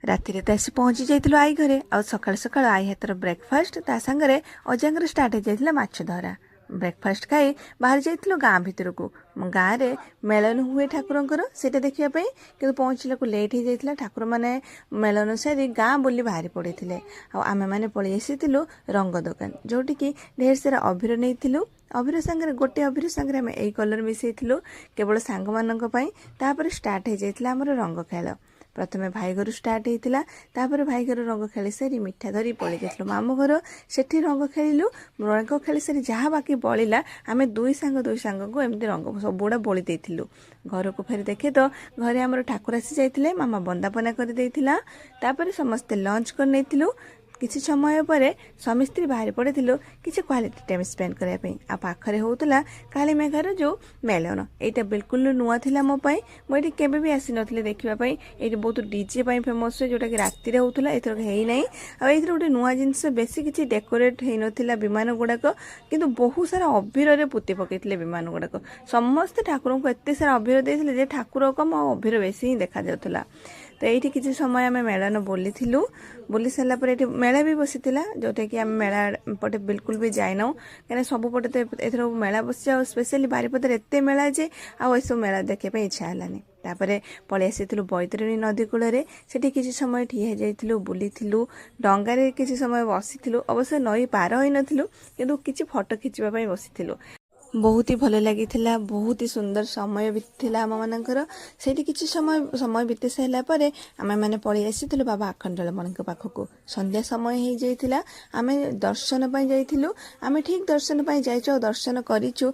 ରାତିରେ ତ ଆସି ପହଞ୍ଚି ଯାଇଥିଲୁ ଆଈ ଘରେ। ଆଉ ସକାଳୁ ସକାଳୁ ଆଈ ହାତର ବ୍ରେକଫାଷ୍ଟ ତା ସାଙ୍ଗରେ ଅଜାଙ୍କର ଷ୍ଟାର୍ଟ ହେଇଯାଇଥିଲା ମାଛ ଧରା। ବ୍ରେକଫାଷ୍ଟ ଖାଇ ବାହାରି ଯାଇଥିଲୁ ଗାଁ ଭିତରକୁ। ଗାଁରେ ମେଳନ ହୁଏ ଠାକୁରଙ୍କର, ସେଇଟା ଦେଖିବା ପାଇଁ, କିନ୍ତୁ ପହଞ୍ଚିଲାକୁ ଲେଟ୍ ହେଇଯାଇଥିଲା। ଠାକୁରମାନେ ମେଳନ ସାରି ଗାଁ ବୋଲି ବାହାରି ପଡ଼ିଥିଲେ। ଆଉ ଆମେମାନେ ପଳେଇ ଆସିଥିଲୁ ରଙ୍ଗ ଦୋକାନ, ଯେଉଁଠିକି ଢେର ସାରା ଅଭିର ନେଇଥିଲୁ। ଅଭିର ସାଙ୍ଗରେ ଗୋଟେ ଅଭିର ସାଙ୍ଗରେ ଆମେ ଏଇ କଲର ମିଶାଇଥିଲୁ କେବଳ ସାଙ୍ଗମାନଙ୍କ ପାଇଁ। ତାପରେ ଷ୍ଟାର୍ଟ ହେଇଯାଇଥିଲା ଆମର ରଙ୍ଗ ଖେଳ। ପ୍ରଥମେ ଭାଇ ଘରୁ ଷ୍ଟାର୍ଟ ହେଇଥିଲା, ତାପରେ ଭାଇ ଘର ରଙ୍ଗ ଖେଳି ସାରି ମିଠା ଧରି ପଳେଇ ଯାଇଥିଲୁ ମାମୁଁ ଘର। ସେଠି ରଙ୍ଗ ଖେଳିଲୁ। ରଙ୍ଗ ଖେଳି ସାରି ଯାହା ବାକି ବଳିଲା ଆମେ ଦୁଇ ସାଙ୍ଗକୁ ଏମିତି ରଙ୍ଗ ସବୁଗୁଡ଼ା ବୋଳି ଦେଇଥିଲୁ। ଘରକୁ ଫେରି ଦେଖେ ତ ଘରେ ଆମର ଠାକୁର ଆସି ଯାଇଥିଲେ, ମାମା ବନ୍ଦାପନା କରିଦେଇଥିଲା। ତାପରେ ସମସ୍ତେ ଲଞ୍ଚ କରି ନେଇଥିଲୁ। କିଛି ସମୟ ପରେ ସ୍ୱାମୀ ସ୍ତ୍ରୀ ବାହାରି ପଡ଼ିଥିଲୁ କିଛି କ୍ୱାଲିଟି ଟାଇମ୍ ସ୍ପେଣ୍ଡ କରିବା ପାଇଁ। ଆଉ ପାଖରେ ହେଉଥିଲା କାଳୀ ମେଘାର ଯେଉଁ ମେଳନ, ଏଇଟା ବିଲକୁଲ ନୂଆ ଥିଲା ମୋ ପାଇଁ। ମୁଁ ଏଠି କେବେ ବି ଆସିନଥିଲି ଦେଖିବା ପାଇଁ। ଏଇଠି ବହୁତ ଡିଜେ ପାଇଁ ଫେମସ୍ ହୁଏ, ଯେଉଁଟାକି ରାତିରେ ହେଉଥିଲା, ଏଥରକ ହେଇନାହିଁ। ଆଉ ଏଇଥିରେ ଗୋଟେ ନୂଆ ଜିନିଷ, ବେଶୀ କିଛି ଡେକୋରେଟ୍ ହେଇନଥିଲା ବିମାନ ଗୁଡ଼ାକ, କିନ୍ତୁ ବହୁତ ସାରା ଅଭିରରେ ପୋତି ପକାଇଥିଲେ ବିମାନ ଗୁଡ଼ାକ। ସମସ୍ତେ ଠାକୁରଙ୍କୁ ଏତେ ସାରା ଅଭିର ଦେଇଥିଲେ ଯେ ଠାକୁର କମ ଆଉ ଅଭିର ବେଶୀ ହିଁ ଦେଖାଯାଉଥିଲା। ତ ଏଇଠି କିଛି ସମୟ ଆମେ ମେଳନ ବୁଲିଥିଲୁ। ବୁଲି ସାରିଲା ପରେ ଏଠି ମେଳା ବି ବସିଥିଲା, ଯେଉଁଟାକି ଆମେ ମେଳା ପଟେ ବିଲକୁଲ ବି ଯାଇନାହୁଁ, କାହିଁକିନା ସବୁପଟେ ତ ଏଥର ମେଳା ବସିଛି। ଆଉ ସ୍ପେଶାଲି ବାରିପଦାରେ ଏତେ ମେଳା ଯେ ଆଉ ଏସବୁ ମେଳା ଦେଖିବା ପାଇଁ ଇଚ୍ଛା ହେଲାନି। ତାପରେ ପଳେଇ ଆସିଥିଲୁ ବୈତରଣୀ ନଦୀ କୂଳରେ। ସେଠି କିଛି ସମୟ ଠିଆ ହେଇଯାଇଥିଲୁ, ବୁଲିଥିଲୁ। ଡଙ୍ଗାରେ କିଛି ସମୟ ବସିଥିଲୁ। ଅବଶ୍ୟ ନଈ ପାର ହୋଇନଥିଲୁ, କିନ୍ତୁ କିଛି ଫଟୋ ଖିଚିବା ପାଇଁ ବସିଥିଲୁ। ବହୁତ ହି ଭଲ ଲାଗିଥିଲା, ବହୁତ ହି ସୁନ୍ଦର ସମୟ ବିତିଥିଲା ଆମମାନଙ୍କର। ସେଇଠି କିଛି ସମୟ ବିତି ସାରିଲା ପରେ ଆମେମାନେ ପଳେଇ ଆସିଥିଲୁ ବାବା ଆଖଣ୍ଡଳମଣିଙ୍କ ପାଖକୁ। ସନ୍ଧ୍ୟା ସମୟ ହେଇଯାଇଥିଲା। ଆମେ ଦର୍ଶନ ପାଇଁ ଯାଇଥିଲୁ। ଆମେ ଠିକ୍ ଦର୍ଶନ ପାଇଁ ଯାଇଛୁ, ଆଉ ଦର୍ଶନ କରିଛୁ,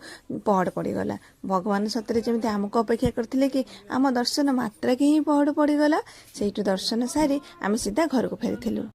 ପହଡ଼ ପଡ଼ିଗଲା। ଭଗବାନ ସତରେ ଯେମିତି ଆମକୁ ଅପେକ୍ଷା କରିଥିଲେ କି ଆମ ଦର୍ଶନ ମାତ୍ରାକେ ହିଁ ପହଡ଼ ପଡ଼ିଗଲା। ସେଇଠୁ ଦର୍ଶନ ସାରି ଆମେ ସିଧା ଘରକୁ ଫେରିଥିଲୁ।